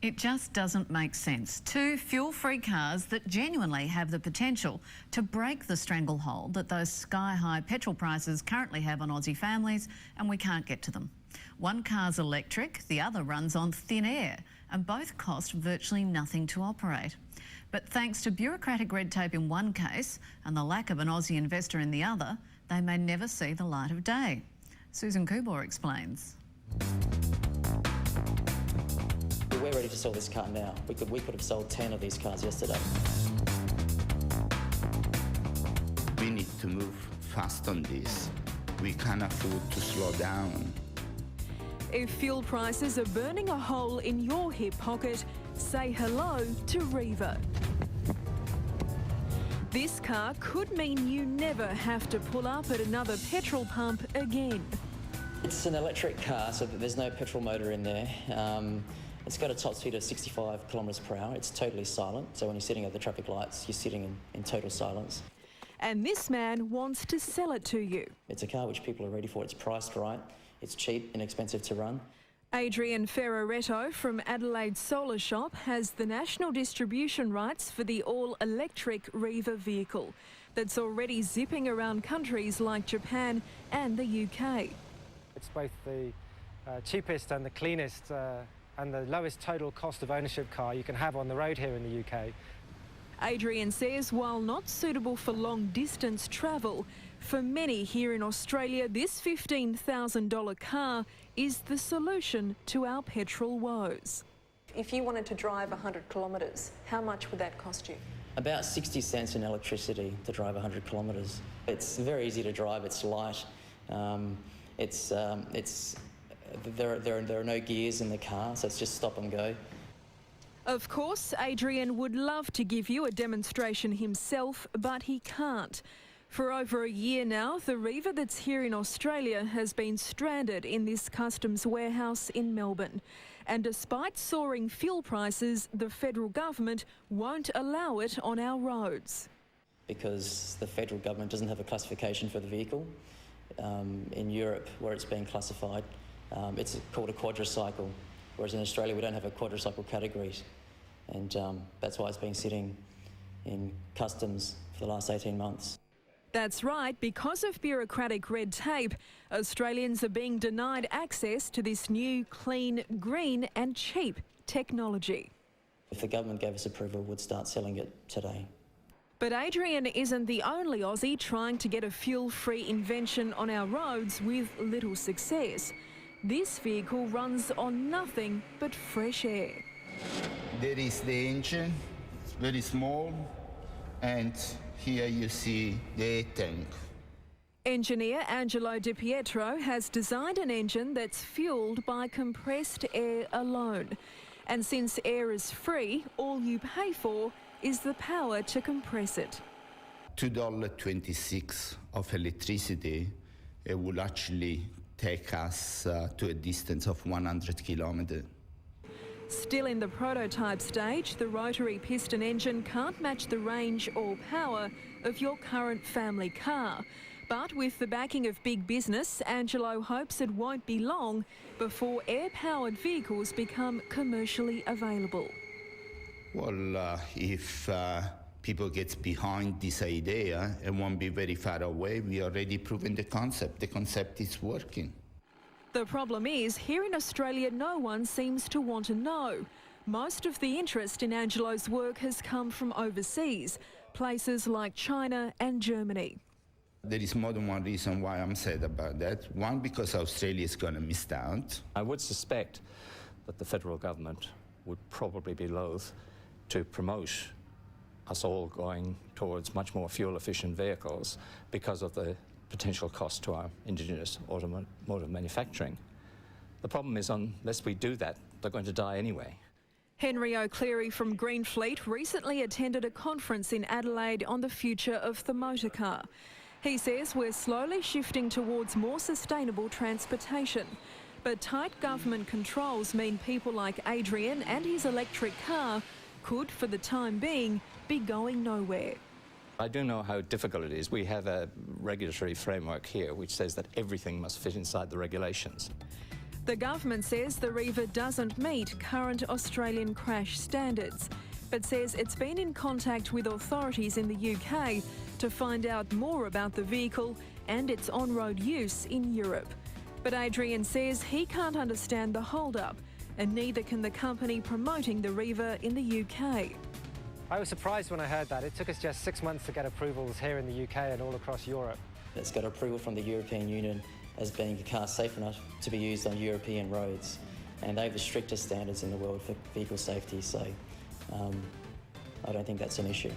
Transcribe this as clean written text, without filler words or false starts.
It just doesn't make sense. Two fuel-free cars that genuinely have the potential to break the stranglehold that those sky-high petrol prices currently have on Aussie families, and we can't get to them. One car's electric, the other runs on thin air, and both cost virtually nothing to operate. But thanks to bureaucratic red tape in one case and the lack of an Aussie investor in the other, they may never see the light of day. Susan Kubor explains. We're ready to sell this car now. We could have sold 10 of these cars yesterday. We need to move fast on this. We can't afford to slow down. If fuel prices are burning a hole in your hip pocket, say hello to Riva. This car could mean you never have to pull up at another petrol pump again. It's an electric car, so there's no petrol motor in there. It's got a top speed of 65 kilometres per hour. It's totally silent, so when you're sitting at the traffic lights, you're sitting in total silence. And this man wants to sell it to you. It's a car which people are ready for. It's priced right, it's cheap, inexpensive to run. Adrian Ferraretto from Adelaide Solar Shop has the national distribution rights for the all-electric Riva vehicle that's already zipping around countries like Japan and the UK. It's both the cheapest and the cleanest and the lowest total cost of ownership car you can have on the road here in the UK. Adrian says while not suitable for long-distance travel, for many here in Australia, this $15,000 car is the solution to our petrol woes. If you wanted to drive 100 kilometres, how much would that cost you? About 60 cents in electricity to drive 100 kilometres. It's very easy to drive, it's light, there are no gears in the car, so it's just stop and go. Of course, Adrian would love to give you a demonstration himself, but he can't. For over a year now, the Riva that's here in Australia has been stranded in this customs warehouse in Melbourne. And despite soaring fuel prices, the federal government won't allow it on our roads. Because the federal government doesn't have a classification for the vehicle. In Europe, where it's being classified, it's called a quadricycle, whereas in Australia we don't have a quadricycle category, and that's why it's been sitting in customs for the last 18 months. That's right, because of bureaucratic red tape, Australians are being denied access to this new, clean, green and cheap technology. If the government gave us approval, we'd start selling it today. But Adrian isn't the only Aussie trying to get a fuel-free invention on our roads with little success. This vehicle runs on nothing but fresh air. There is the engine, it's very small, and here you see the tank. Engineer Angelo Di Pietro has designed an engine that's fuelled by compressed air alone. And since air is free, all you pay for is the power to compress it. $2.26 of electricity, it will actually take us to a distance of 100 kilometres. Still in the prototype stage, the rotary piston engine can't match the range or power of your current family car. But with the backing of big business, Angelo hopes it won't be long before air-powered vehicles become commercially available. Well, if people get behind this idea, it won't be very far away. We already proven the concept. The concept is working. The problem is, here in Australia, no one seems to want to know. Most of the interest in Angelo's work has come from overseas, places like China and Germany. There is more than one reason why I'm sad about that. One, because Australia is going to miss out. I would suspect that the federal government would probably be loath to promote us all going towards much more fuel-efficient vehicles because of the potential cost to our indigenous automotive manufacturing. The problem is, unless we do that, they're going to die anyway. Henry O'Cleary from Greenfleet recently attended a conference in Adelaide on the future of the motor car. He says we're slowly shifting towards more sustainable transportation. But tight government controls mean people like Adrian and his electric car could, for the time being, be going nowhere. I do know how difficult it is. We have a regulatory framework here which says that everything must fit inside the regulations. The government says the Riva doesn't meet current Australian crash standards, but says it's been in contact with authorities in the UK to find out more about the vehicle and its on-road use in Europe. But Adrian says he can't understand the hold-up, and neither can the company promoting the Riva in the UK. I was surprised when I heard that. It took us just 6 months to get approvals here in the UK and all across Europe. It's got approval from the European Union as being a car safe enough to be used on European roads, and they have the strictest standards in the world for vehicle safety, so I don't think that's an issue.